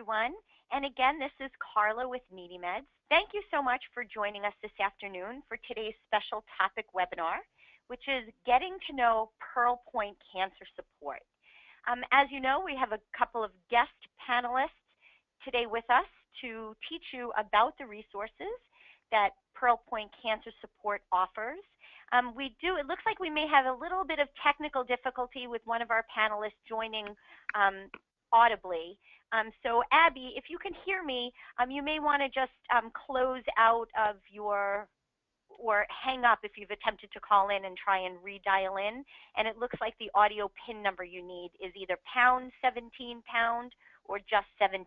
everyone. And again, this is Carla with NeedyMeds. Thank you so much for joining us this afternoon for today's special topic webinar, which is Getting to Know PearlPoint Cancer Support. As you know, we have a couple of guest panelists today with us to teach you about the resources that PearlPoint Cancer Support offers. It looks like we may have a little bit of technical difficulty with one of our panelists joining audibly. So Abby, if you can hear me, you may want to just close out of your, or hang up if you've attempted to call in and try and redial in. And it looks like the audio PIN number you need is either #17# or just 17#.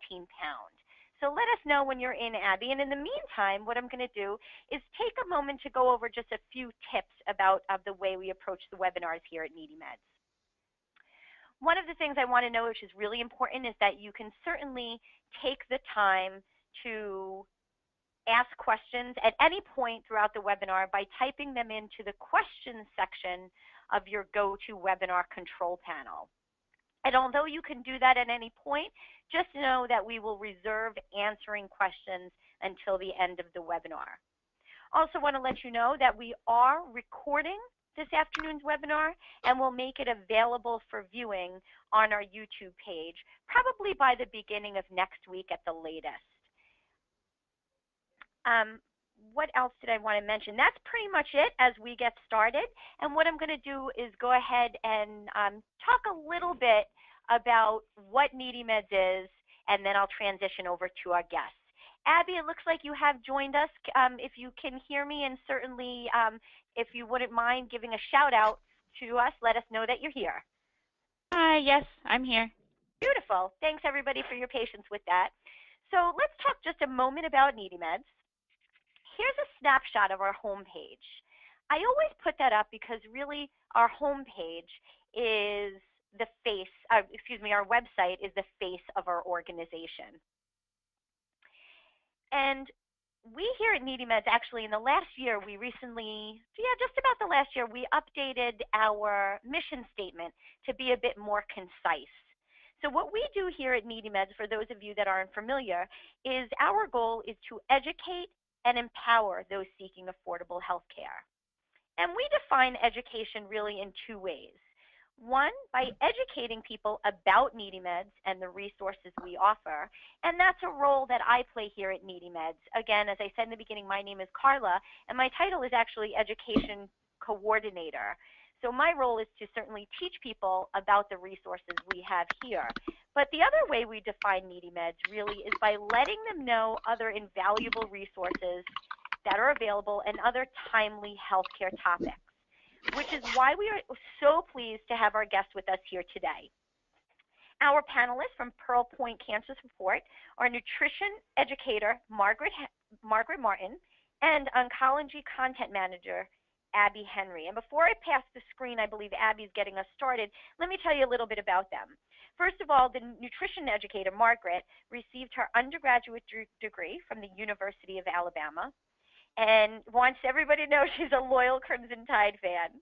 So let us know when you're in, Abby. And in the meantime, what I'm going to do is take a moment to go over just a few tips about the way we approach the webinars here at NeedyMeds. One of the things I want to know, which is really important, is that you can certainly take the time to ask questions at any point throughout the webinar by typing them into the questions section of your GoToWebinar control panel. And although you can do that at any point, just know that we will reserve answering questions until the end of the webinar. Also want to let you know that we are recording this afternoon's webinar, and we'll make it available for viewing on our YouTube page, probably by the beginning of next week at the latest. What else did I want to mention? That's pretty much it as we get started. And what I'm going to do is go ahead and talk a little bit about what NeedyMeds is, and then I'll transition over to our guests. Abby, it looks like you have joined us. If you can hear me, and certainly if you wouldn't mind giving a shout out to us, let us know that you're here. Hi, yes, I'm here. Beautiful. Thanks everybody for your patience with that. So let's talk just a moment about NeedyMeds. Here's a snapshot of our homepage. I always put that up because really our homepage is the face, our website is the face of our organization. And we here at NeedyMeds, actually in the last year, we recently, just about the last year, we updated our mission statement to be a bit more concise. So what we do here at NeedyMeds, for those of you that aren't familiar, is our goal is to educate and empower those seeking affordable health care. And we define education really in two ways. One, by educating people about NeedyMeds and the resources we offer, and that's a role that I play here at NeedyMeds. Again, as I said in the beginning, my name is Carla, and my title is actually Education Coordinator. So my role is to certainly teach people about the resources we have here. But the other way we define NeedyMeds really is by letting them know other invaluable resources that are available and other timely healthcare topics, which is why we are so pleased to have our guests with us here today. Our panelists from PearlPoint Cancer Support are nutrition educator Margaret Martin and oncology content manager Abby Henry. And before I pass the screen, I believe Abby's getting us started, let me tell you a little bit about them. First of all, the nutrition educator, Margaret, received her undergraduate degree from the University of Alabama and wants everybody to know she's a loyal Crimson Tide fan.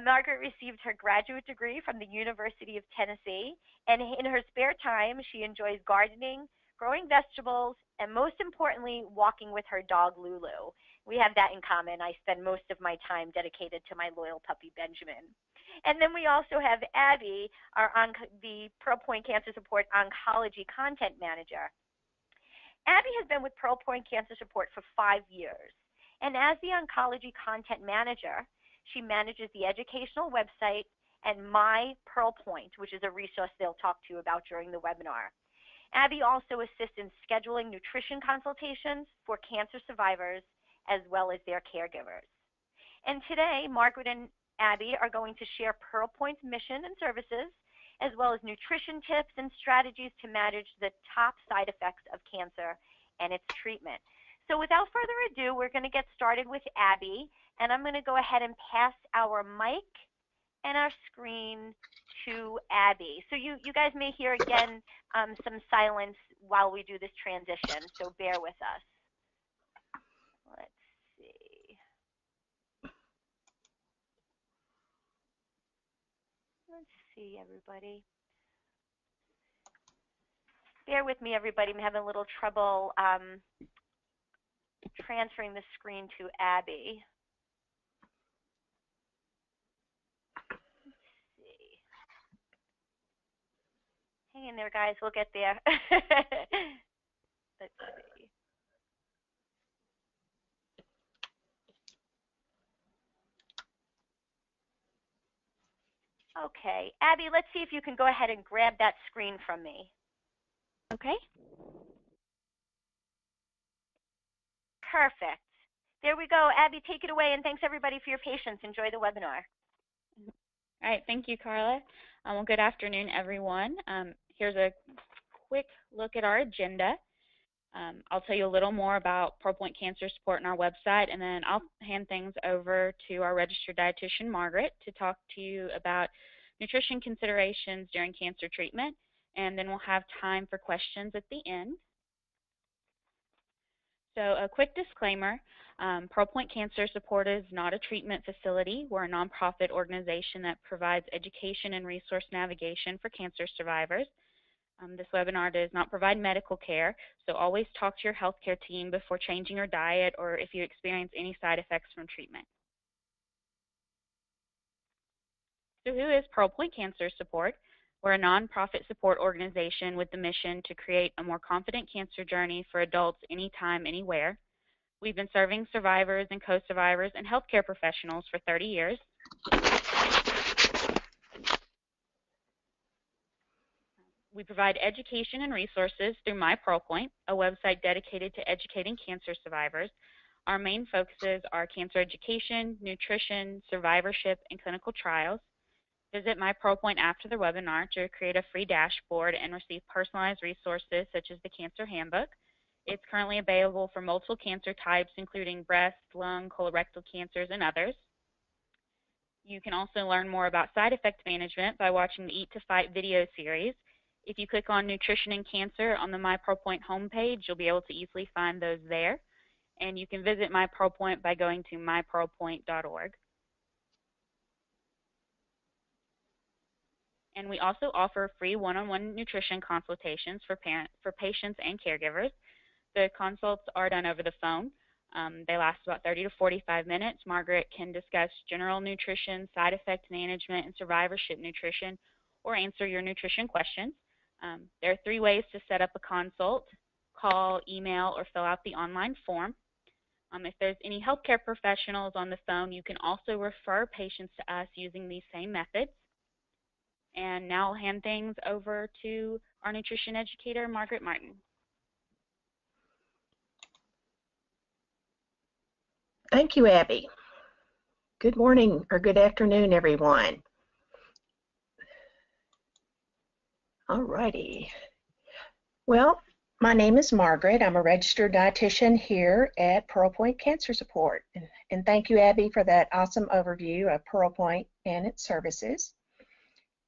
Margaret received her graduate degree from the University of Tennessee, and in her spare time, she enjoys gardening, growing vegetables, and most importantly, walking with her dog, Lulu. We have that in common. I spend most of my time dedicated to my loyal puppy, Benjamin. And then we also have Abby, the PearlPoint Cancer Support Oncology Content Manager. Abby has been with PearlPoint Cancer Support for 5 years. And as the Oncology Content Manager, she manages the educational website and My PearlPoint, which is a resource they'll talk to you about during the webinar. Abby also assists in scheduling nutrition consultations for cancer survivors as well as their caregivers. And today, Margaret and Abby are going to share PearlPoint's mission and services, as well as nutrition tips and strategies to manage the top side effects of cancer and its treatment. So without further ado, we're going to get started with Abby, and I'm going to go ahead and pass our mic and our screen to Abby. So you guys may hear again some silence while we do this transition, so bear with us. Let's see. Let's see, everybody. Bear with me, everybody. I'm having a little trouble transferring the screen to Abby. Let's see. Hang in there, guys. We'll get there. Let's see. Okay, Abby, let's see if you can go ahead and grab that screen from me. Okay. Perfect. There we go. Abby, take it away, and thanks everybody for your patience. Enjoy the webinar. All right, thank you, Carla. Well, good afternoon, everyone. Here's a quick look at our agenda. I'll tell you a little more about PearlPoint Cancer Support on our website, and then I'll hand things over to our registered dietitian, Margaret, to talk to you about nutrition considerations during cancer treatment, and then we'll have time for questions at the end. So a quick disclaimer, PearlPoint Cancer Support is not a treatment facility. We're a nonprofit organization that provides education and resource navigation for cancer survivors. This webinar does not provide medical care, so always talk to your healthcare team before changing your diet or if you experience any side effects from treatment. So who is PearlPoint Cancer Support? We're a nonprofit support organization with the mission to create a more confident cancer journey for adults anytime, anywhere. We've been serving survivors and co-survivors and healthcare professionals for 30 years. We provide education and resources through MyPearlPoint, a website dedicated to educating cancer survivors. Our main focuses are cancer education, nutrition, survivorship, and clinical trials. Visit MyPearlPoint after the webinar to create a free dashboard and receive personalized resources such as the Cancer Handbook. It's currently available for multiple cancer types, including breast, lung, colorectal cancers, and others. You can also learn more about side effect management by watching the Eat to Fight video series. If you click on Nutrition and Cancer on the MyPearlPoint homepage, you'll be able to easily find those there. And you can visit MyPearlPoint by going to mypearlpoint.org. And we also offer free one-on-one nutrition consultations for patients and caregivers. The consults are done over the phone. They last about 30 to 45 minutes. Margaret can discuss general nutrition, side effect management, and survivorship nutrition, or answer your nutrition questions. There are 3 ways to set up a consult: call, email, or fill out the online form. If there's any healthcare professionals on the phone, you can also refer patients to us using these same methods. And now I'll hand things over to our nutrition educator, Margaret Martin. Thank you, Abby. Good morning or good afternoon, everyone. All righty. Well, my name is Margaret. I'm a registered dietitian here at PearlPoint Cancer Support. And thank you, Abby, for that awesome overview of PearlPoint and its services.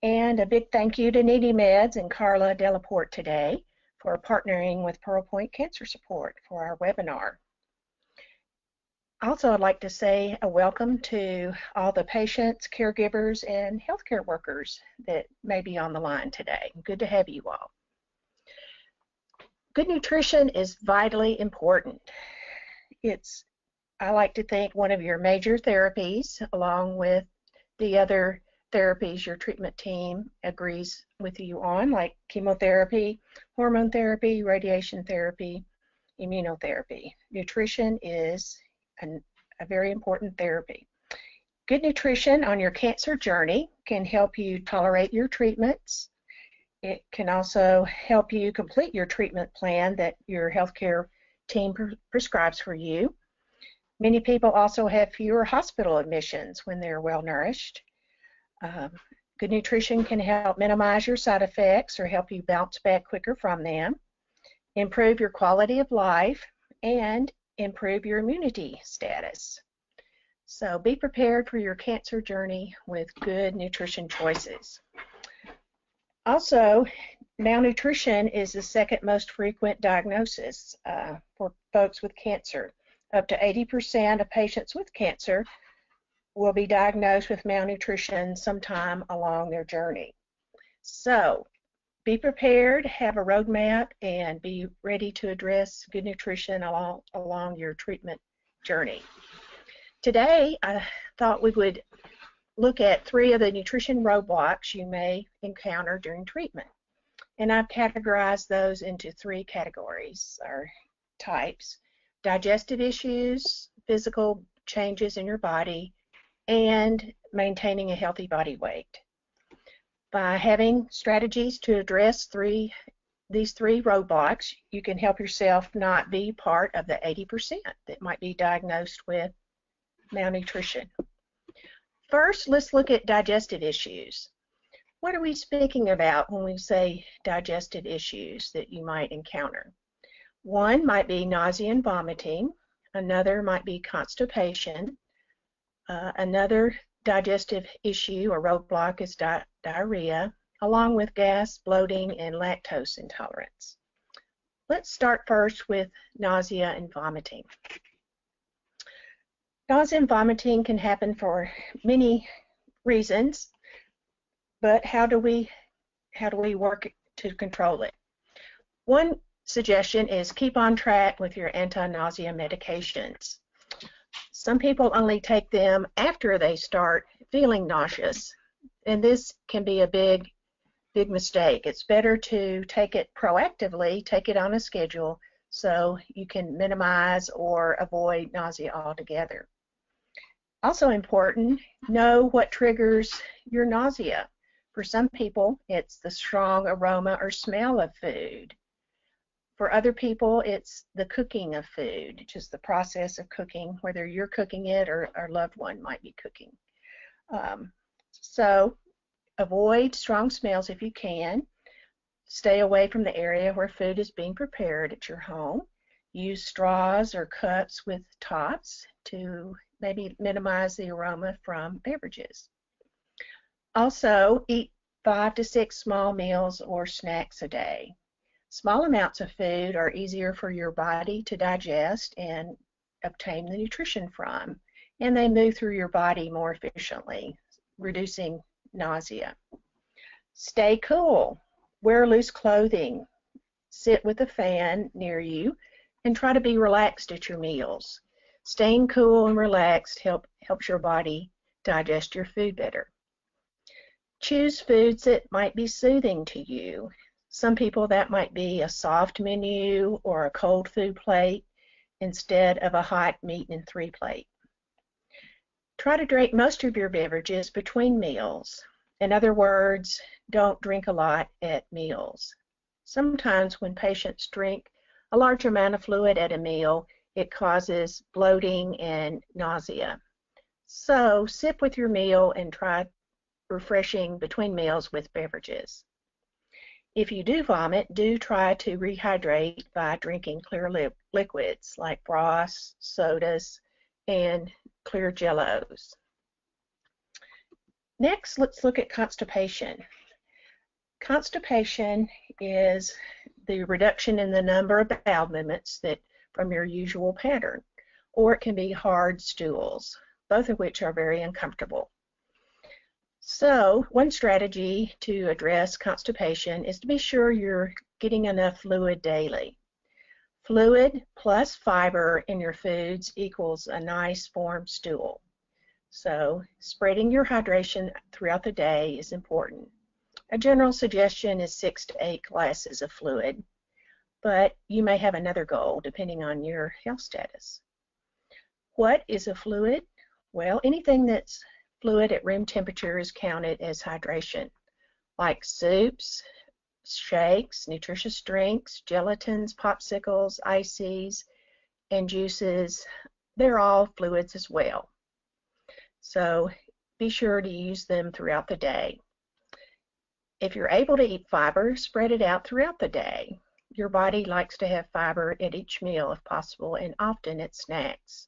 And a big thank you to NeedyMeds and Carla Delaporte today for partnering with PearlPoint Cancer Support for our webinar. Also, I'd like to say a welcome to all the patients, caregivers, and healthcare workers that may be on the line today. Good to have you all. Good nutrition is vitally important. It's, I like to think, one of your major therapies, along with the other therapies your treatment team agrees with you on, like chemotherapy, hormone therapy, radiation therapy, immunotherapy. Nutrition is a very important therapy. Good nutrition on your cancer journey can help you tolerate your treatments. It can also help you complete your treatment plan that your healthcare team prescribes for you. Many people also have fewer hospital admissions when they're well nourished. Good nutrition can help minimize your side effects or help you bounce back quicker from them, improve your quality of life, and improve your immunity status. So be prepared for your cancer journey with good nutrition choices. Also, malnutrition is the second most frequent diagnosis for folks with cancer. Up to 80% of patients with cancer will be diagnosed with malnutrition sometime along their journey. So Be prepared, have a roadmap, and be ready to address good nutrition along your treatment journey. Today, I thought we would look at 3 of the nutrition roadblocks you may encounter during treatment. And I've categorized those into 3 categories or types: digestive issues, physical changes in your body, and maintaining a healthy body weight. By having strategies to address these 3 roadblocks, you can help yourself not be part of the 80% that might be diagnosed with malnutrition. First, let's look at digestive issues. What are we speaking about when we say digestive issues that you might encounter? One might be nausea and vomiting. Another might be constipation. Another digestive issue or roadblock is diarrhea, along with gas, bloating, and lactose intolerance. Let's start first with nausea and vomiting. Nausea and vomiting can happen for many reasons, but how do we work to control it? One suggestion is keep on track with your anti-nausea medications. Some people only take them after they start feeling nauseous, and this can be a big mistake. It's better to take it proactively, take it on a schedule, so you can minimize or avoid nausea altogether. Also important, know what triggers your nausea. For some people, it's the strong aroma or smell of food. For other people, it's the cooking of food, just the process of cooking, whether you're cooking it or a loved one might be cooking. So avoid strong smells if you can. Stay away from the area where food is being prepared at your home. Use straws or cups with tops to maybe minimize the aroma from beverages. Also, eat 5 to 6 small meals or snacks a day. Small amounts of food are easier for your body to digest and obtain the nutrition from, and they move through your body more efficiently, reducing nausea. Stay cool. Wear loose clothing. Sit with a fan near you and try to be relaxed at your meals. Staying cool and relaxed helps your body digest your food better. Choose foods that might be soothing to you. Some people that might be a soft menu or a cold food plate instead of a hot meat and 3 plate. Try to drink most of your beverages between meals. In other words, don't drink a lot at meals. Sometimes when patients drink a large amount of fluid at a meal, it causes bloating and nausea. So sip with your meal and try refreshing between meals with beverages. If you do vomit, do try to rehydrate by drinking clear liquids like broths, sodas, and clear jellos. Next, let's look at constipation. Constipation is the reduction in the number of bowel movements from your usual pattern, or it can be hard stools, both of which are very uncomfortable. So, one strategy to address constipation is to be sure you're getting enough fluid daily. Fluid plus fiber in your foods equals a nice formed stool. So, spreading your hydration throughout the day is important. A general suggestion is 6 to 8 glasses of fluid, but you may have another goal depending on your health status. What is a fluid? Well, anything that's fluid at room temperature is counted as hydration, like soups, shakes, nutritious drinks, gelatins, popsicles, ices, and juices. They're all fluids as well. So be sure to use them throughout the day. If you're able to eat fiber, spread it out throughout the day. Your body likes to have fiber at each meal if possible, and often at snacks.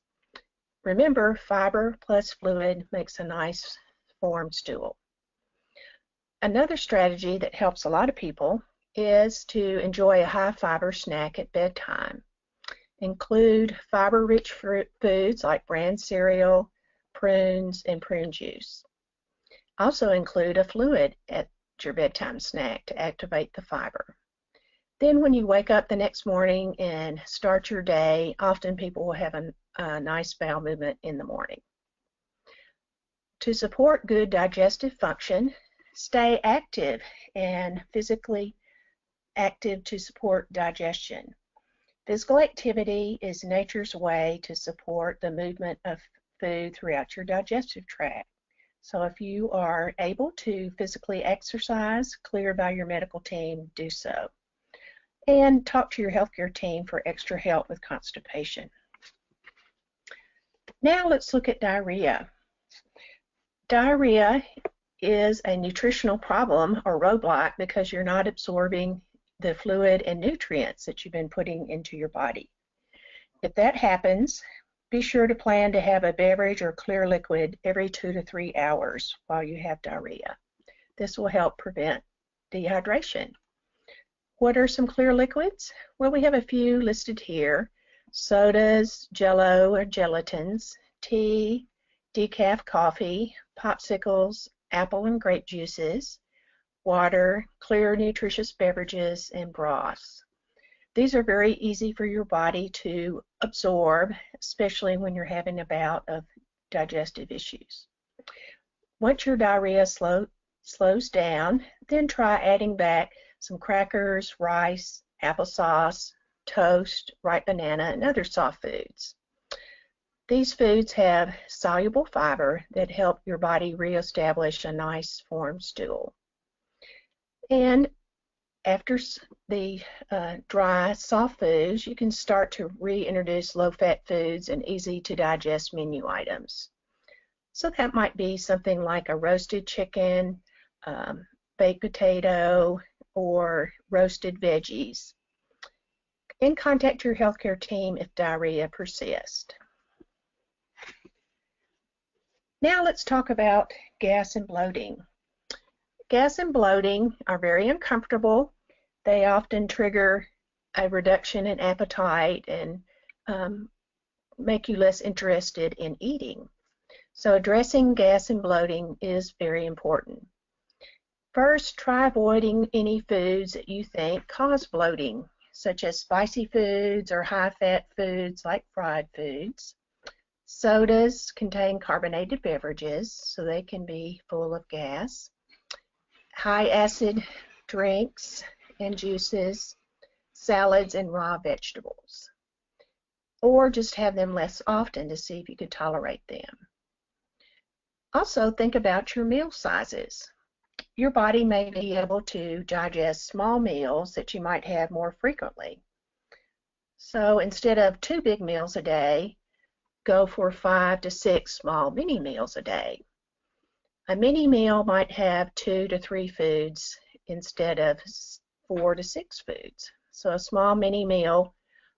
Remember, fiber plus fluid makes a nice formed stool. Another strategy that helps a lot of people is to enjoy a high fiber snack at bedtime. Include fiber-rich foods like bran cereal, prunes, and prune juice. Also include a fluid at your bedtime snack to activate the fiber. Then when you wake up the next morning and start your day, often people will have a nice bowel movement in the morning. To support good digestive function, stay active and physically active to support digestion. Physical activity is nature's way to support the movement of food throughout your digestive tract. So if you are able to physically exercise, cleared by your medical team, do so. And talk to your healthcare team for extra help with constipation. Now let's look at diarrhea. Diarrhea is a nutritional problem or roadblock because you're not absorbing the fluid and nutrients that you've been putting into your body. If that happens, be sure to plan to have a beverage or clear liquid every 2 to 3 hours while you have diarrhea. This will help prevent dehydration. What are some clear liquids? Well, we have a few listed here. Sodas, jello or gelatins, tea, decaf coffee, popsicles, apple and grape juices, water, clear nutritious beverages, and broths. These are very easy for your body to absorb, especially when you're having a bout of digestive issues. Once your diarrhea slows down, then try adding back some crackers, rice, applesauce, toast, ripe banana, and other soft foods. These foods have soluble fiber that help your body reestablish a nice formed stool. And after the dry, soft foods, you can start to reintroduce low-fat foods and easy-to-digest menu items. So that might be something like a roasted chicken, baked potato, or roasted veggies. And contact your healthcare team if diarrhea persists. Now let's talk about gas and bloating. Gas and bloating are very uncomfortable. They often trigger a reduction in appetite and make you less interested in eating. So addressing gas and bloating is very important. First, try avoiding any foods that you think cause bloating, such as spicy foods or high-fat foods like fried foods. Sodas contain carbonated beverages, so they can be full of gas. High-acid drinks and juices, salads, and raw vegetables. Or just have them less often to see if you could tolerate them. Also, think about your meal sizes. Your body may be able to digest small meals that you might have more frequently. So instead of 2 big meals a day, go for 5 to 6 small mini meals a day. A mini meal might have 2 to 3 foods instead of 4 to 6 foods. So a small mini meal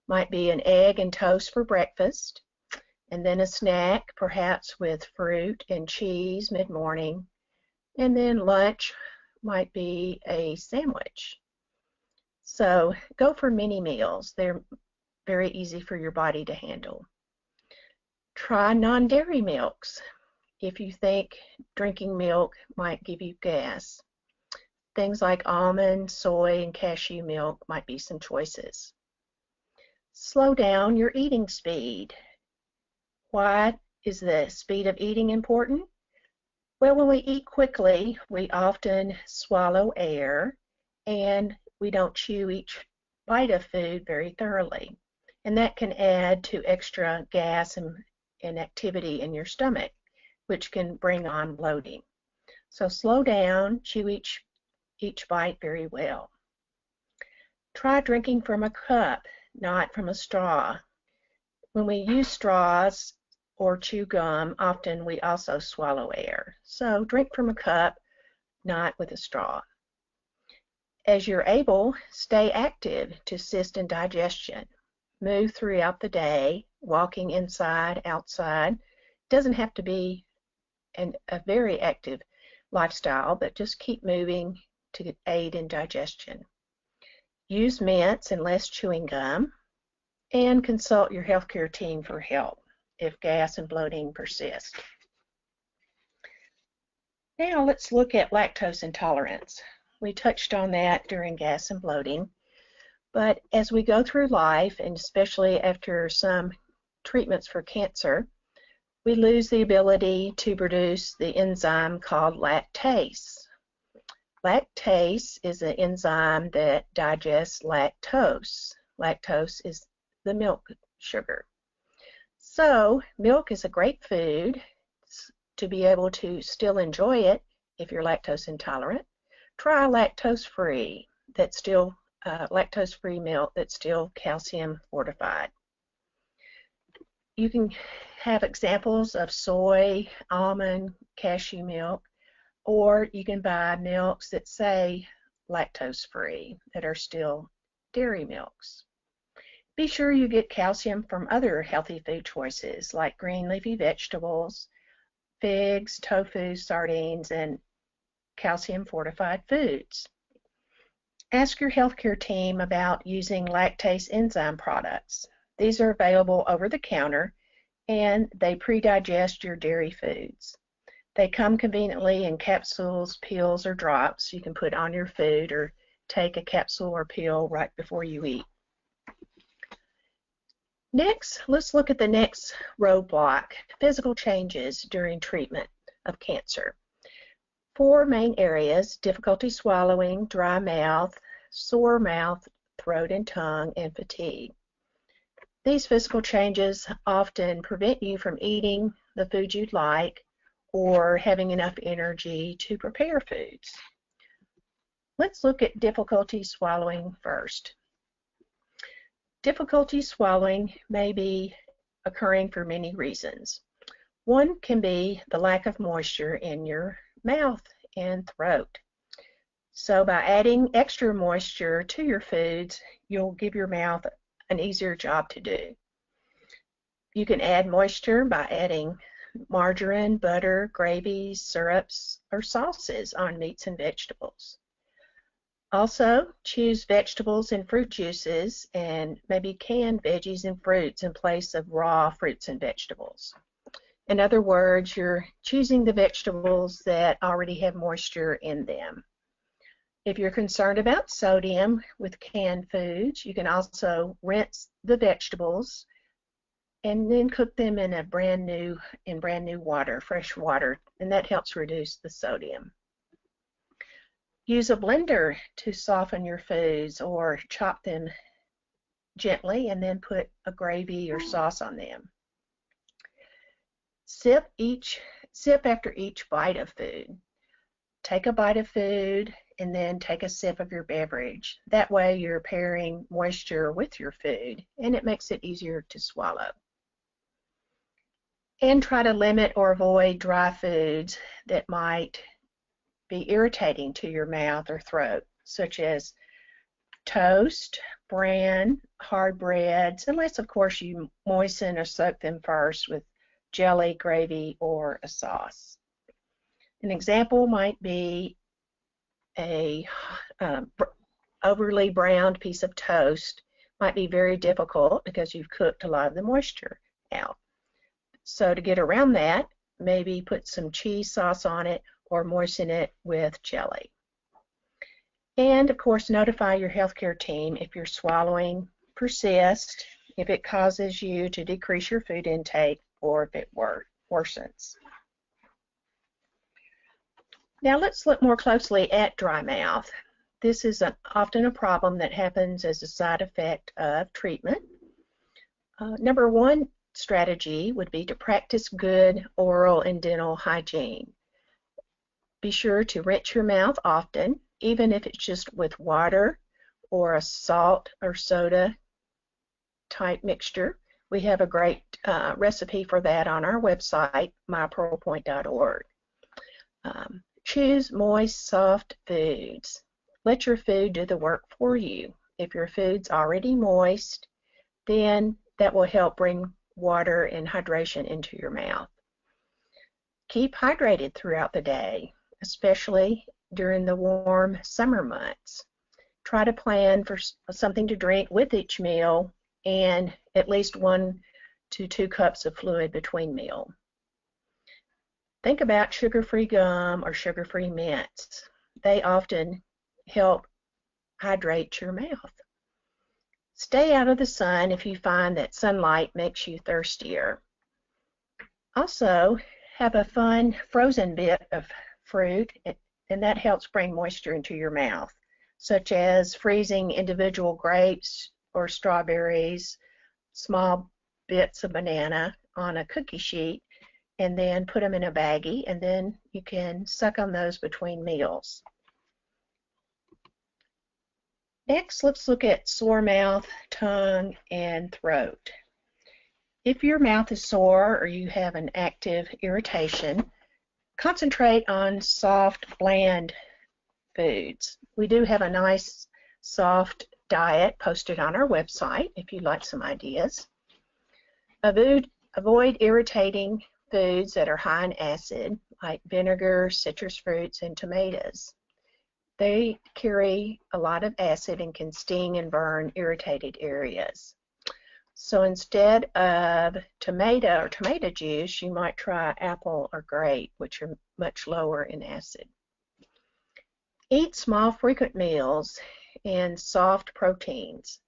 might be an egg and toast for breakfast, and then a snack, perhaps with fruit and cheese mid-morning, and then lunch might be a sandwich. So go for mini meals. They're very easy for your body to handle. Try non-dairy milks if you think drinking milk might give you gas. Things like almond, soy, and cashew milk might be some choices. Slow down your eating speed. Why is the speed of eating important? Well, when we eat quickly, we often swallow air and we don't chew each bite of food very thoroughly. And that can add to extra gas and activity in your stomach, which can bring on bloating. So slow down, chew each bite very well. Try drinking from a cup, not from a straw. When we use straws or chew gum, often we also swallow air. So drink from a cup, not with a straw. As you're able, stay active to assist in digestion. Move throughout the day, walking inside, outside. It doesn't have to be a very active lifestyle, but just keep moving to aid in digestion. Use mints and less chewing gum, and consult your healthcare team for help if gas and bloating persist. Now let's look at lactose intolerance. We touched on that during gas and bloating. But as we go through life, and especially after some treatments for cancer, we lose the ability to produce the enzyme called lactase. Lactase is an enzyme that digests lactose. Lactose is the milk sugar. So milk is a great food to be able to still enjoy it if you're lactose intolerant. Try lactose-free lactose-free milk that's still calcium fortified. You can have examples of soy, almond, cashew milk, or you can buy milks that say lactose-free that are still dairy milks. Be sure you get calcium from other healthy food choices like green leafy vegetables, figs, tofu, sardines, and calcium fortified foods. Ask your healthcare team about using lactase enzyme products. These are available over the counter and they pre-digest your dairy foods. They come conveniently in capsules, pills, or drops you can put on your food or take a capsule or pill right before you eat. Next, let's look at the next roadblock, physical changes during treatment of cancer. 4 main areas: difficulty swallowing, dry mouth, sore mouth, throat and tongue, and fatigue. These physical changes often prevent you from eating the food you'd like or having enough energy to prepare foods. Let's look at difficulty swallowing first. Difficulty swallowing may be occurring for many reasons. One can be the lack of moisture in your mouth and throat. So by adding extra moisture to your foods, you'll give your mouth an easier job to do. You can add moisture by adding margarine, butter, gravies, syrups, or sauces on meats and vegetables. Also, choose vegetables and fruit juices and maybe canned veggies and fruits in place of raw fruits and vegetables. In other words, you're choosing the vegetables that already have moisture in them. If you're concerned about sodium with canned foods, you can also rinse the vegetables and then cook them in brand new water, fresh water, and that helps reduce the sodium. Use a blender to soften your foods or chop them gently and then put a gravy or sauce on them. Sip after each bite of food. Take a bite of food and then take a sip of your beverage. That way you're pairing moisture with your food and it makes it easier to swallow. And try to limit or avoid dry foods that might be irritating to your mouth or throat, such as toast, bran, hard breads, unless of course you moisten or soak them first with jelly, gravy, or a sauce. An example might be a overly browned piece of toast. Might be very difficult because you've cooked a lot of the moisture out. So to get around that, maybe put some cheese sauce on it or moisten it with jelly. And of course, notify your healthcare team if your swallowing persists, if it causes you to decrease your food intake, or if it worsens. Now let's look more closely at dry mouth. This is often a problem that happens as a side effect of treatment. Number one strategy would be to practice good oral and dental hygiene. Be sure to rinse your mouth often, even if it's just with water or a salt or soda type mixture. We have a great recipe for that on our website, mypearlpoint.org. Choose moist, soft foods. Let your food do the work for you. If your food's already moist, then that will help bring water and hydration into your mouth. Keep hydrated throughout the day, especially during the warm summer months. Try to plan for something to drink with each meal and at least 1 to 2 cups of fluid between meals. Think about sugar-free gum or sugar-free mints. They often help hydrate your mouth. Stay out of the sun if you find that sunlight makes you thirstier. Also, have a fun frozen bit of fruit, and that helps bring moisture into your mouth, such as freezing individual grapes or strawberries, small bits of banana on a cookie sheet, and then put them in a baggie, and then you can suck on those between meals. Next, let's look at sore mouth, tongue, and throat. If your mouth is sore or you have an active irritation, concentrate on soft, bland foods. We do have a nice, soft diet posted on our website if you'd like some ideas. Avoid irritating foods that are high in acid, like vinegar, citrus fruits, and tomatoes. They carry a lot of acid and can sting and burn irritated areas. So instead of tomato or tomato juice, you might try apple or grape, which are much lower in acid. Eat small, frequent meals and soft proteins.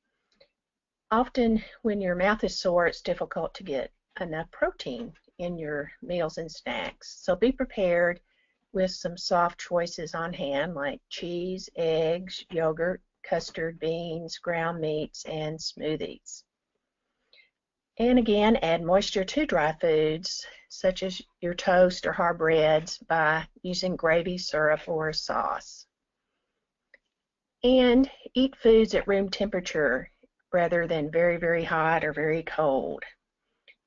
Often when your mouth is sore, it's difficult to get enough protein in your meals and snacks. So be prepared with some soft choices on hand, like cheese, eggs, yogurt, custard, beans, ground meats, and smoothies. And again, add moisture to dry foods, such as your toast or hard breads, by using gravy, syrup, or a sauce. And eat foods at room temperature rather than very, very hot or very cold.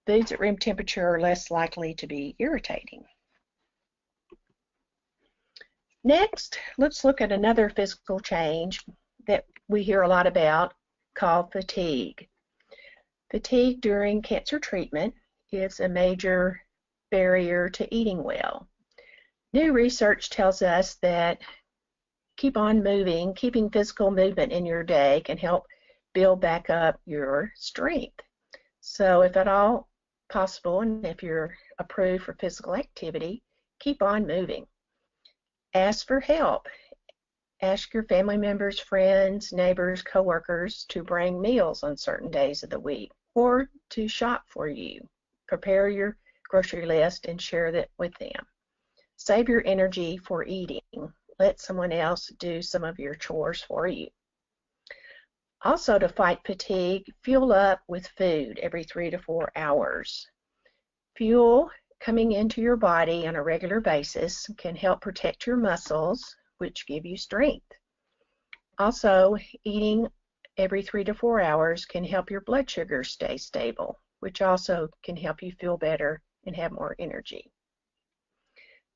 Foods at room temperature are less likely to be irritating. Next, let's look at another physical change that we hear a lot about, called fatigue. Fatigue during cancer treatment is a major barrier to eating well. New research tells us that keep on moving, keeping physical movement in your day can help build back up your strength. So if at all possible, and if you're approved for physical activity, keep on moving. Ask for help. Ask your family members, friends, neighbors, coworkers to bring meals on certain days of the week or to shop for you. Prepare your grocery list and share that with them. Save your energy for eating. Let someone else do some of your chores for you. Also, to fight fatigue, fuel up with food every 3 to 4 hours. Fuel coming into your body on a regular basis can help protect your muscles, which give you strength. Also, eating every 3 to 4 hours can help your blood sugar stay stable, which also can help you feel better and have more energy.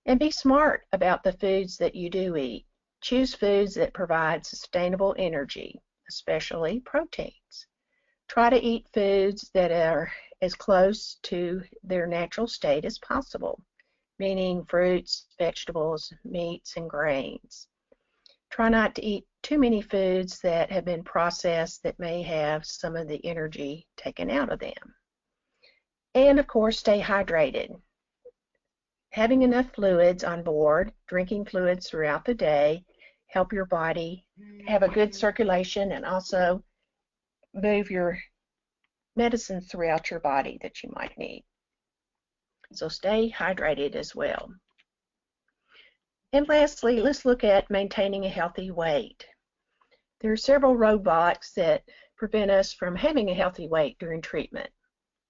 And be smart about the foods that you do eat. Choose foods that provide sustainable energy, especially proteins. Try to eat foods that are as close to their natural state as possible, meaning fruits, vegetables, meats, and grains. Try not to eat too many foods that have been processed that may have some of the energy taken out of them. And of course, stay hydrated. Having enough fluids on board, drinking fluids throughout the day, help your body have a good circulation and also move your medicines throughout your body that you might need. So stay hydrated as well. And lastly, let's look at maintaining a healthy weight. There are several roadblocks that prevent us from having a healthy weight during treatment,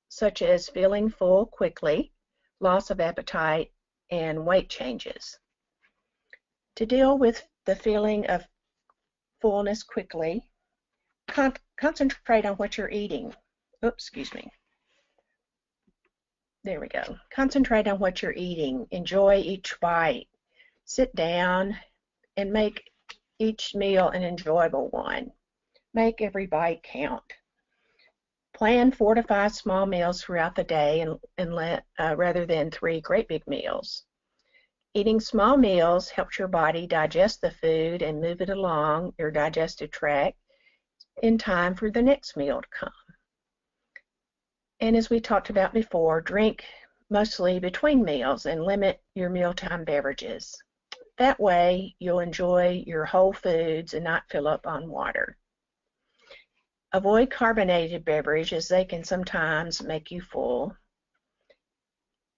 such as feeling full quickly, loss of appetite, and weight changes. To deal with the feeling of fullness quickly, concentrate on what you're eating. Oops, excuse me. There we go. Concentrate on what you're eating. Enjoy each bite. Sit down and make each meal an enjoyable one. Make every bite count. Plan 4 to 5 small meals throughout the day rather than 3 great big meals. Eating small meals helps your body digest the food and move it along your digestive tract in time for the next meal to come. And as we talked about before, drink mostly between meals and limit your mealtime beverages. That way, you'll enjoy your whole foods and not fill up on water. Avoid carbonated beverages. They can sometimes make you full.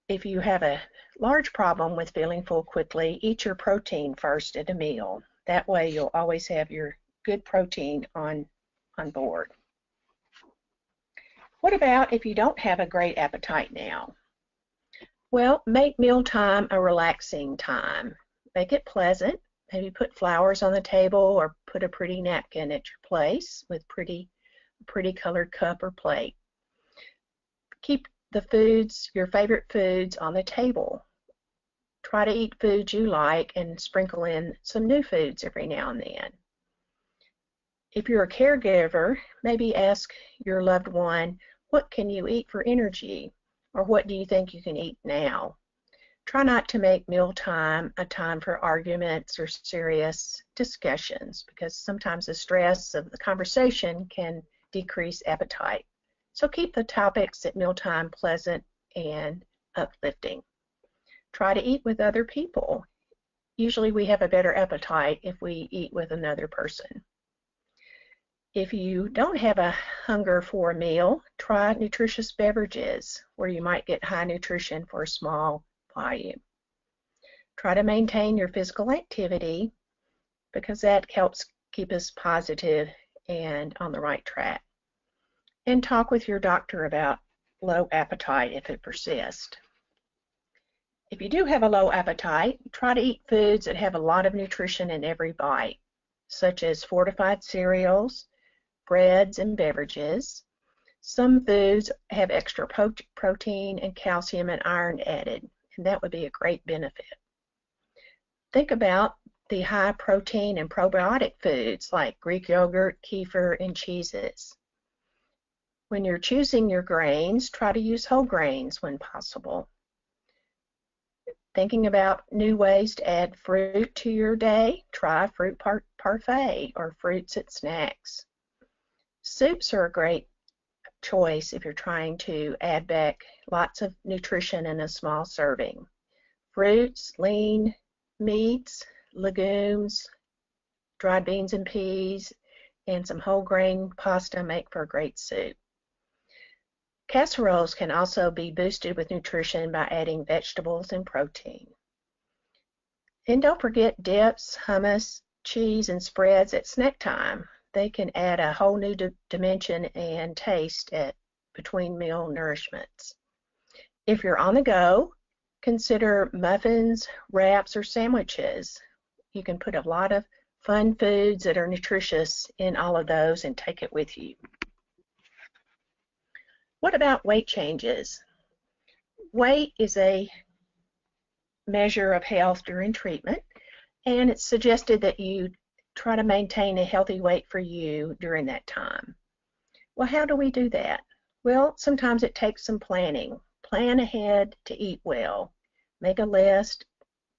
If you have a large problem with feeling full quickly, eat your protein first at a meal. That way, you'll always have your good protein on board. What about if you don't have a great appetite now? Well, make mealtime a relaxing time. Make it pleasant. Maybe put flowers on the table or put a pretty napkin at your place with pretty colored cup or plate. Keep the foods, your favorite foods, on the table. Try to eat foods you like and sprinkle in some new foods every now and then. If you're a caregiver, maybe ask your loved one, what can you eat for energy? Or what do you think you can eat now? Try not to make mealtime a time for arguments or serious discussions, because sometimes the stress of the conversation can decrease appetite. So keep the topics at mealtime pleasant and uplifting. Try to eat with other people. Usually we have a better appetite if we eat with another person. If you don't have a hunger for a meal, try nutritious beverages where you might get high nutrition for a small volume. Try to maintain your physical activity because that helps keep us positive and on the right track. And talk with your doctor about low appetite if it persists. If you do have a low appetite, try to eat foods that have a lot of nutrition in every bite, such as fortified cereals, breads, and beverages. Some foods have extra protein and calcium and iron added, and that would be a great benefit. Think about the high protein and probiotic foods like Greek yogurt, kefir, and cheeses. When you're choosing your grains, try to use whole grains when possible. Thinking about new ways to add fruit to your day, try fruit parfait or fruits at snacks. Soups are a great choice if you're trying to add back lots of nutrition in a small serving. Fruits, lean meats, legumes, dried beans and peas, and some whole grain pasta make for a great soup. Casseroles can also be boosted with nutrition by adding vegetables and protein. And don't forget dips, hummus, cheese, and spreads at snack time. They can add a whole new dimension and taste at between meal nourishments. If you're on the go, consider muffins, wraps, or sandwiches. You can put a lot of fun foods that are nutritious in all of those and take it with you. What about weight changes? Weight is a measure of health during treatment, and it's suggested that you try to maintain a healthy weight for you during that time. Well, how do we do that? Well, sometimes it takes some planning. Plan ahead to eat well. Make a list.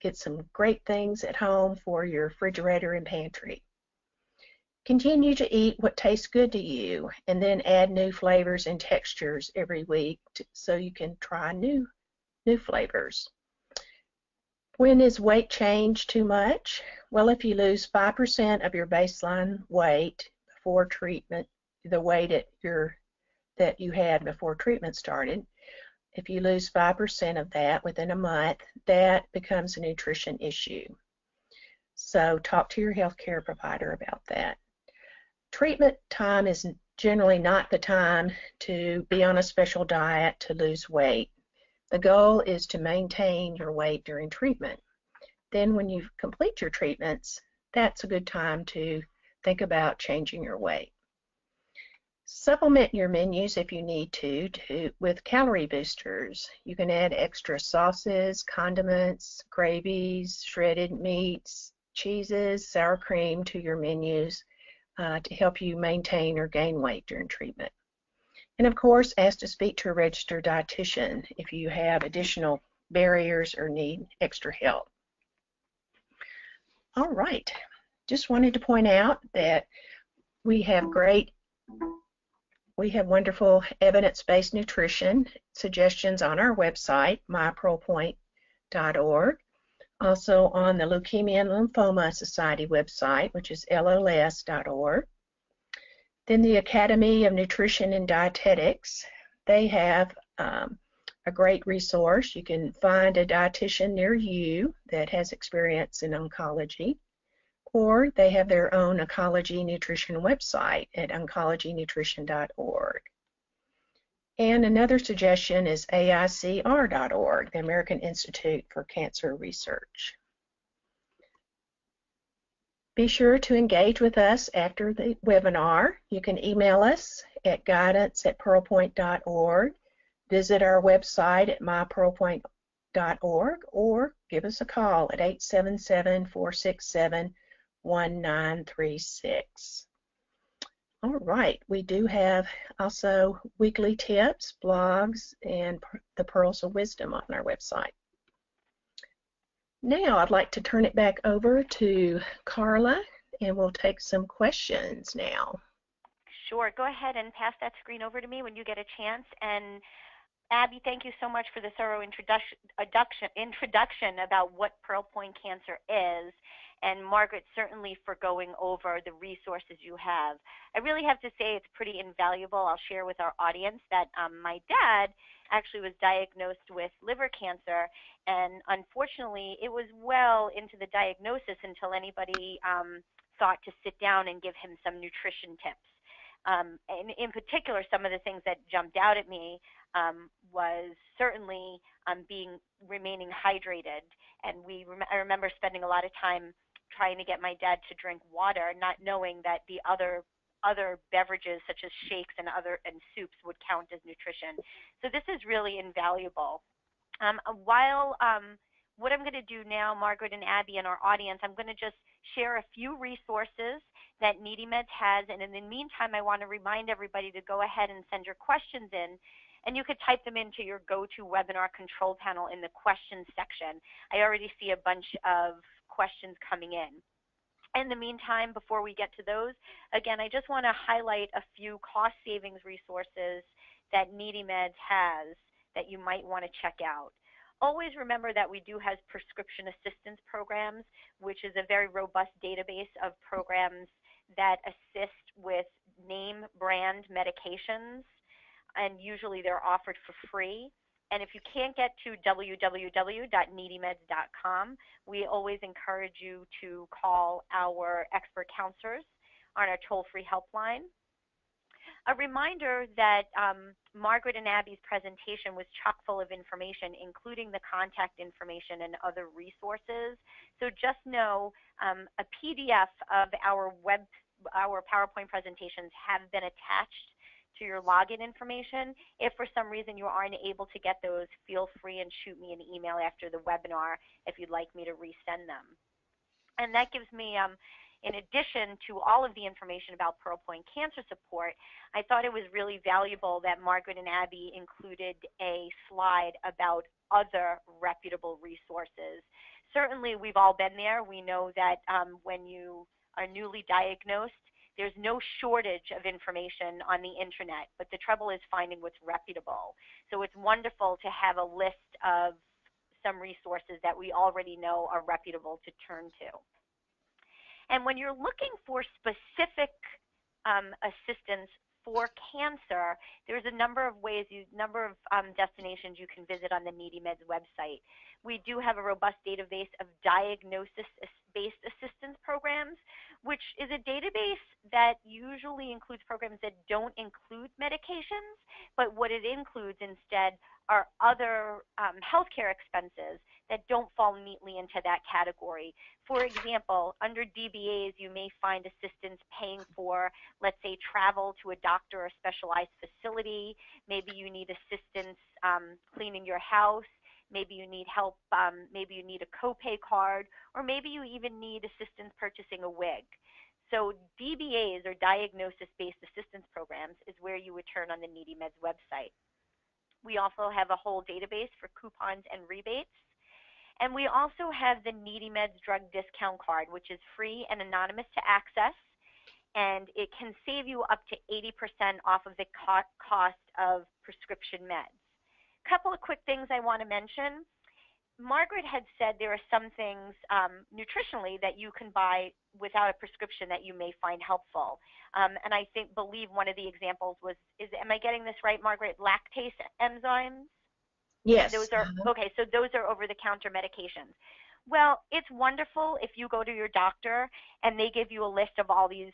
Get some great things at home for your refrigerator and pantry. Continue to eat what tastes good to you, and then add new flavors and textures every week so you can try new flavors. When is weight change too much? Well, if you lose 5% of your baseline weight before treatment, the weight that you had before treatment started, if you lose 5% of that within a month, that becomes a nutrition issue. So talk to your healthcare provider about that. Treatment time is generally not the time to be on a special diet to lose weight. The goal is to maintain your weight during treatment. Then when you complete your treatments, that's a good time to think about changing your weight. Supplement your menus if you need to with calorie boosters. You can add extra sauces, condiments, gravies, shredded meats, cheeses, sour cream to your menus to help you maintain or gain weight during treatment. And of course, ask to speak to a registered dietitian if you have additional barriers or need extra help. All right, just wanted to point out that we have wonderful evidence-based nutrition suggestions on our website, mypearlpoint.org. Also on the Leukemia and Lymphoma Society website, which is LLS.org. Then the Academy of Nutrition and Dietetics, they have a great resource. You can find a dietitian near you that has experience in oncology, or they have their own oncology nutrition website at oncologynutrition.org. And another suggestion is AICR.org, the American Institute for Cancer Research. Be sure to engage with us after the webinar. You can email us at guidance@pearlpoint.org, visit our website at mypearlpoint.org, or give us a call at 877-467-1936. All right, we do have also weekly tips, blogs, and the Pearls of Wisdom on our website. Now I'd like to turn it back over to Carla, and we'll take some questions now. Sure, go ahead and pass that screen over to me when you get a chance. And Abby, thank you so much for the thorough introduction about what PearlPoint Cancer is, and Margaret, certainly for going over the resources you have. I really have to say it's pretty invaluable. I'll share with our audience that my dad actually was diagnosed with liver cancer, and unfortunately it was well into the diagnosis until anybody thought to sit down and give him some nutrition tips. And in particular, some of the things that jumped out at me was certainly remaining hydrated. And I remember spending a lot of time trying to get my dad to drink water, not knowing that the other beverages such as shakes and soups would count as nutrition. So this is really invaluable. What I'm going to do now, Margaret and Abby and our audience, I'm going to just share a few resources that NeedyMeds has, and in the meantime, I want to remind everybody to go ahead and send your questions in, and you could type them into your GoToWebinar control panel in the questions section. I already see a bunch of questions coming in. In the meantime, before we get to those, again, I just want to highlight a few cost savings resources that NeedyMeds has that you might want to check out. Always remember that we do have prescription assistance programs, which is a very robust database of programs that assist with name brand medications, and usually they're offered for free. And if you can't get to www.needymeds.com, we always encourage you to call our expert counselors on our toll-free helpline. A reminder that Margaret and Abby's presentation was chock full of information, including the contact information and other resources. So just know a PDF of our PowerPoint presentations have been attached to your login information. If for some reason you aren't able to get those, feel free and shoot me an email after the webinar if you'd like me to resend them. And that gives me in addition to all of the information about PearlPoint Cancer Support, I thought it was really valuable that Margaret and Abby included a slide about other reputable resources. Certainly, we've all been there. We know that when you are newly diagnosed, there's no shortage of information on the internet, but the trouble is finding what's reputable. So it's wonderful to have a list of some resources that we already know are reputable to turn to. And when you're looking for specific assistance for cancer, there's a number of ways, destinations you can visit on the NeedyMeds website. We do have a robust database of diagnosis-based assistance programs, which is a database that usually includes programs that don't include medications, but what it includes instead are other healthcare expenses that don't fall neatly into that category. For example, under DBAs, you may find assistance paying for, let's say, travel to a doctor or specialized facility. Maybe you need assistance cleaning your house. Maybe you need help, maybe you need a copay card, or maybe you even need assistance purchasing a wig. So DBAs, or diagnosis-based assistance programs, is where you would turn on the NeedyMeds website. We also have a whole database for coupons and rebates. And we also have the NeedyMeds drug discount card, which is free and anonymous to access, and it can save you up to 80% off of the cost of prescription meds. A couple of quick things I want to mention. Margaret had said there are some things nutritionally that you can buy without a prescription that you may find helpful. And I believe one of the examples was, am I getting this right, Margaret? Lactase enzymes? Yes. Those are, okay, so those are over-the-counter medications. Well, it's wonderful if you go to your doctor and they give you a list of all these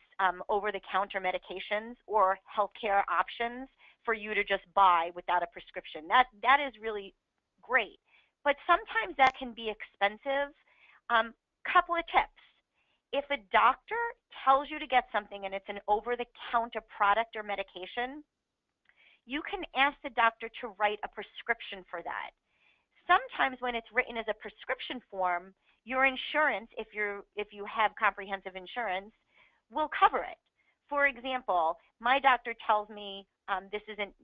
over-the-counter medications or healthcare options for you to just buy without a prescription. That is really great. But sometimes that can be expensive. Couple of tips. If a doctor tells you to get something and it's an over-the-counter product or medication, you can ask the doctor to write a prescription for that. Sometimes when it's written as a prescription form, your insurance, if you have comprehensive insurance, will cover it. For example, my doctor tells me, this isn't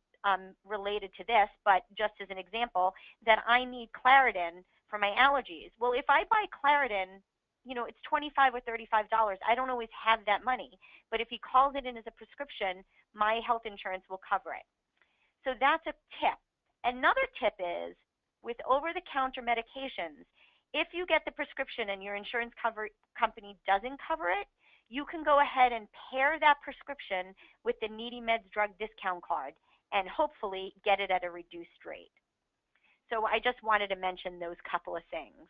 related to this, but just as an example, that I need Claritin for my allergies. Well, if I buy Claritin, it's $25 or $35. I don't always have that money. But if he calls it in as a prescription, my health insurance will cover it. So that's a tip. Another tip is, with over-the-counter medications, if you get the prescription and your insurance company doesn't cover it, you can go ahead and pair that prescription with the NeedyMeds drug discount card and hopefully get it at a reduced rate. So I just wanted to mention those couple of things.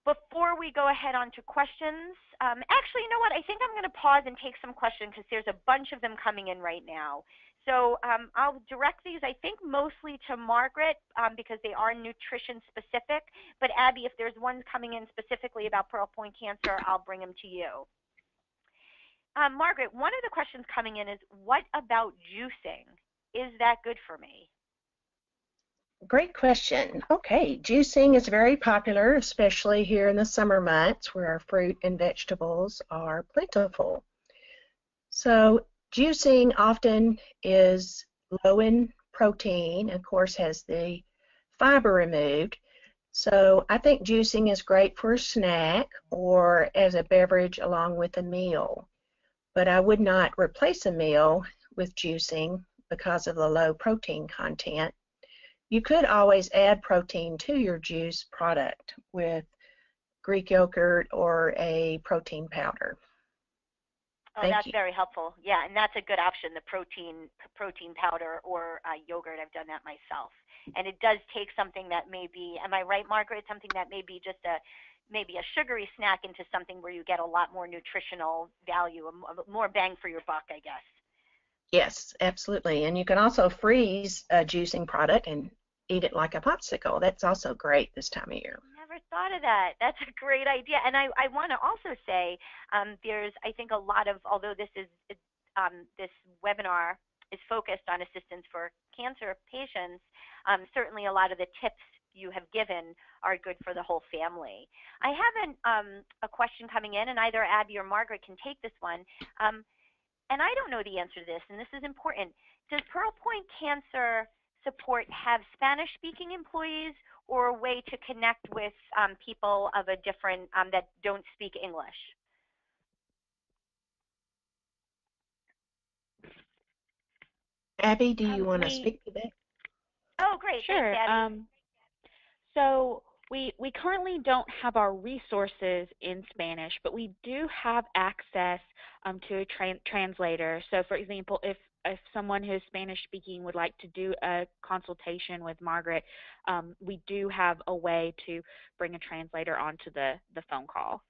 Before we go ahead on to questions, actually, you know what? I think I'm going to pause and take some questions because there's a bunch of them coming in right now. So I'll direct these, I think, mostly to Margaret because they are nutrition specific. But Abby, if there's ones coming in specifically about PearlPoint Cancer, I'll bring them to you. Margaret, one of the questions coming in is, what about juicing? Is that good for me? Great question. Okay, juicing is very popular, especially here in the summer months where our fruit and vegetables are plentiful. So juicing often is low in protein, of course has the fiber removed. So I think juicing is great for a snack or as a beverage along with a meal. But I would not replace a meal with juicing because of the low protein content. You could always add protein to your juice product with Greek yogurt or a protein powder. Oh, that's very helpful. Yeah, and that's a good option, the protein powder or yogurt. I've done that myself. And it does take something that may be, am I right, Margaret, something that may be just maybe a sugary snack into something where you get a lot more nutritional value, more bang for your buck, I guess. Yes, absolutely. And you can also freeze a juicing product and eat it like a popsicle. That's also great this time of year. Never thought of that. That's a great idea. And I want to also say there's, I think, a lot of, although this webinar is focused on assistance for cancer patients, certainly a lot of the tips you have given are good for the whole family. I have a question coming in, and either Abby or Margaret can take this one. And I don't know the answer to this, and this is important. Does PearlPoint Cancer Support have Spanish-speaking employees or a way to connect with people of a different, that don't speak English? Abby, do you want to speak to that? Oh, great. Sure. Thanks, Abby. So we currently don't have our resources in Spanish, but we do have access to a translator. So, for example, if someone who's Spanish speaking would like to do a consultation with Margaret, we do have a way to bring a translator onto the phone call.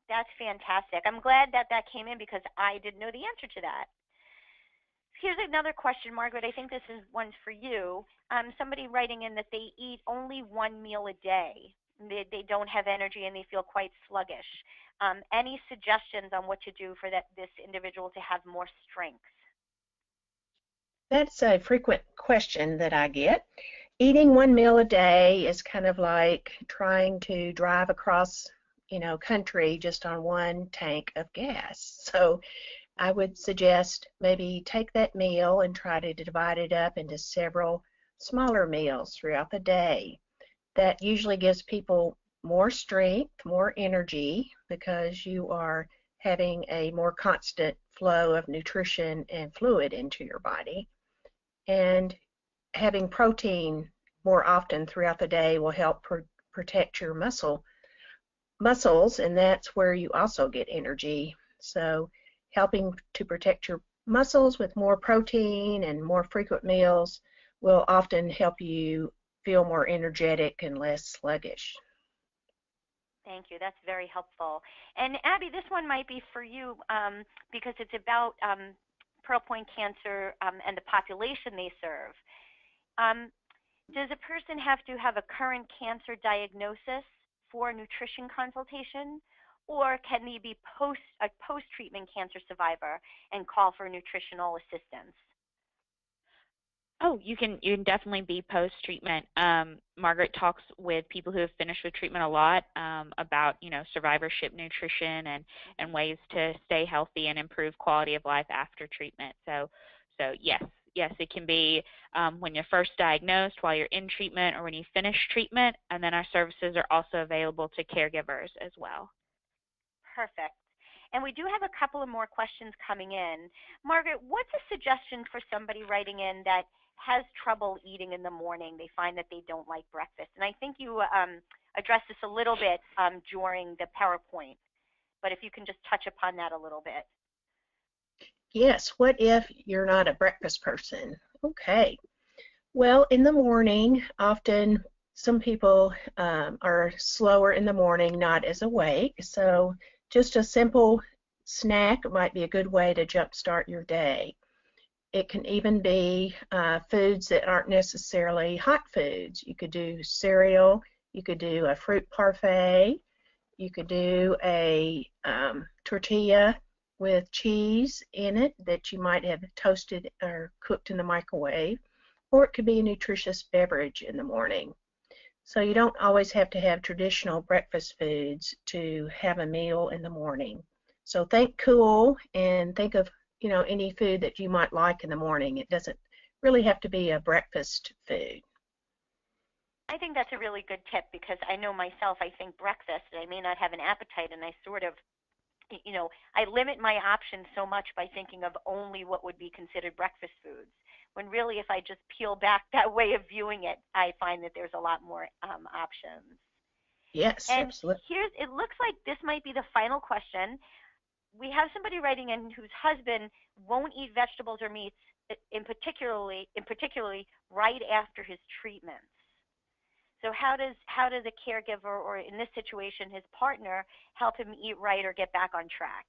That's fantastic. I'm glad that came in because I didn't know the answer to that. Here's another question, Margaret. I think this is one for you. Somebody writing in that they eat only one meal a day. They don't have energy and they feel quite sluggish. Any suggestions on what to do for this individual to have more strength? That's a frequent question that I get. Eating one meal a day is kind of like trying to drive across, country just on one tank of gas. So I would suggest maybe take that meal and try to divide it up into several smaller meals throughout the day. That usually gives people more strength, more energy, because you are having a more constant flow of nutrition and fluid into your body. And having protein more often throughout the day will help protect your muscles, and that's where you also get energy. So helping to protect your muscles with more protein and more frequent meals will often help you feel more energetic and less sluggish. Thank you. That's very helpful. And Abby, this one might be for you because it's about PearlPoint Cancer and the population they serve. Does a person have to have a current cancer diagnosis for a nutrition consultation, or can they be a post-treatment cancer survivor and call for nutritional assistance? Oh, you can definitely be post-treatment. Margaret talks with people who have finished with treatment a lot about survivorship nutrition and ways to stay healthy and improve quality of life after treatment. So yes, it can be when you're first diagnosed, while you're in treatment, or when you finish treatment, and then our services are also available to caregivers as well. Perfect. And we do have a couple of more questions coming in. Margaret, what's a suggestion for somebody writing in that has trouble eating in the morning? They find that they don't like breakfast. And I think you addressed this a little bit during the PowerPoint, but if you can just touch upon that a little bit. Yes, what if you're not a breakfast person? Okay. Well, in the morning, often some people are slower in the morning, not as awake. So just a simple snack might be a good way to jumpstart your day. It can even be foods that aren't necessarily hot foods. You could do cereal, you could do a fruit parfait, you could do a tortilla with cheese in it that you might have toasted or cooked in the microwave, or it could be a nutritious beverage in the morning. So you don't always have to have traditional breakfast foods to have a meal in the morning. So think cool and think of any food that you might like in the morning. It doesn't really have to be a breakfast food. I think that's a really good tip because I know myself, I think breakfast, and I may not have an appetite, and I sort of, I limit my options so much by thinking of only what would be considered breakfast foods. When really, if I just peel back that way of viewing it, I find that there's a lot more options. Yes, And absolutely. it looks like this might be the final question. We have somebody writing in whose husband won't eat vegetables or meats, in particularly right after his treatments. So how does a caregiver, or in this situation his partner, help him eat right or get back on track?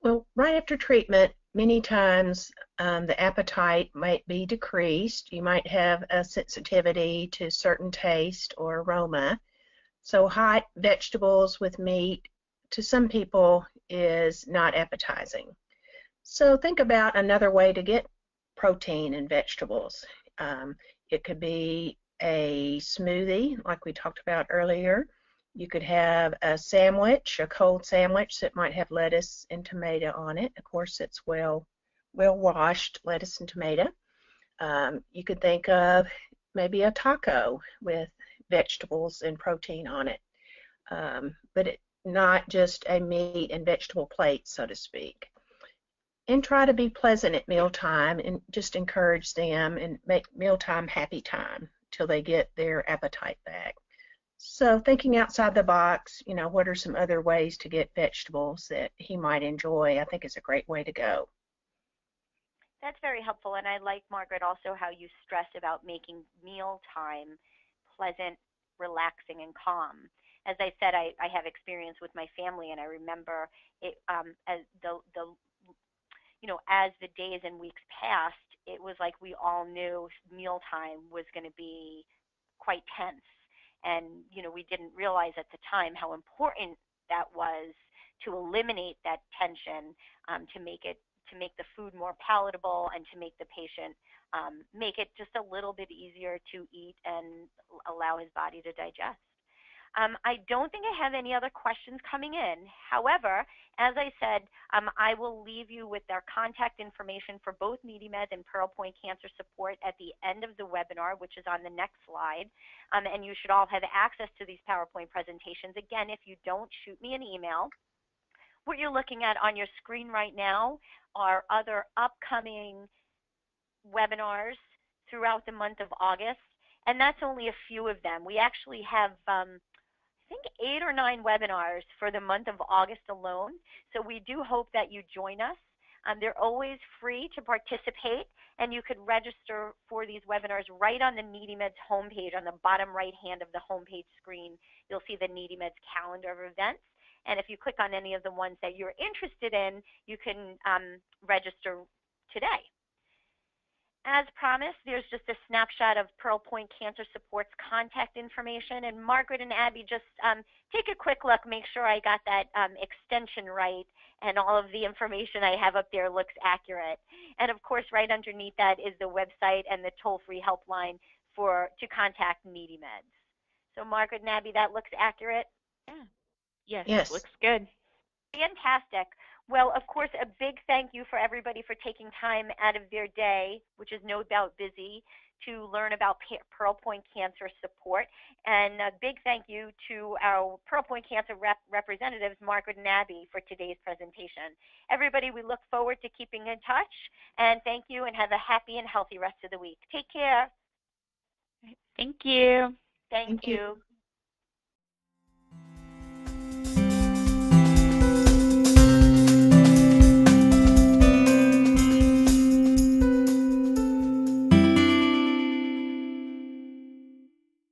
Well, right after treatment, many times the appetite might be decreased. You might have a sensitivity to certain taste or aroma. So hot vegetables with meat, to some people, is not appetizing. So think about another way to get protein in vegetables. It could be a smoothie, like we talked about earlier. You could have a sandwich, a cold sandwich that might have lettuce and tomato on it. Of course, it's well washed lettuce and tomato. You could think of maybe a taco with vegetables and protein on it, but not just a meat and vegetable plate, so to speak. And try to be pleasant at mealtime and just encourage them and make mealtime happy time till they get their appetite back. So thinking outside the box, what are some other ways to get vegetables that he might enjoy, I think is a great way to go. That's very helpful, and I like, Margaret, also how you stress about making mealtime pleasant, relaxing, and calm. As I said, I have experience with my family, and I remember it as as the days and weeks passed, it was like we all knew mealtime was going to be quite tense. And, we didn't realize at the time how important that was to eliminate that tension, to make the food more palatable and to make the patient make it just a little bit easier to eat and allow his body to digest. I don't think I have any other questions coming in. However, as I said, I will leave you with their contact information for both NeedyMeds and PearlPoint Cancer Support at the end of the webinar, which is on the next slide. And you should all have access to these PowerPoint presentations. Again, if you don't, shoot me an email. What you're looking at on your screen right now are other upcoming webinars throughout the month of August. And that's only a few of them. We actually have, I think, 8 or 9 webinars for the month of August alone. So we do hope that you join us. They're always free to participate, and you could register for these webinars right on the NeedyMeds homepage. On the bottom right hand of the homepage screen, you'll see the NeedyMeds calendar of events. And if you click on any of the ones that you're interested in, you can register today. As promised, there's just a snapshot of PearlPoint Cancer Support's contact information. And Margaret and Abby, just take a quick look, make sure I got that extension right, and all of the information I have up there looks accurate. And of course, right underneath that is the website and the toll-free helpline to contact NeedyMeds. So Margaret and Abby, that looks accurate? Yeah. Yes. Looks good. Fantastic. Well, of course, a big thank you for everybody for taking time out of their day, which is no doubt busy, to learn about PearlPoint Cancer Support. And a big thank you to our PearlPoint Cancer representatives, Margaret and Abby, for today's presentation. Everybody, we look forward to keeping in touch. And thank you, and have a happy and healthy rest of the week. Take care. Thank you. Thank you.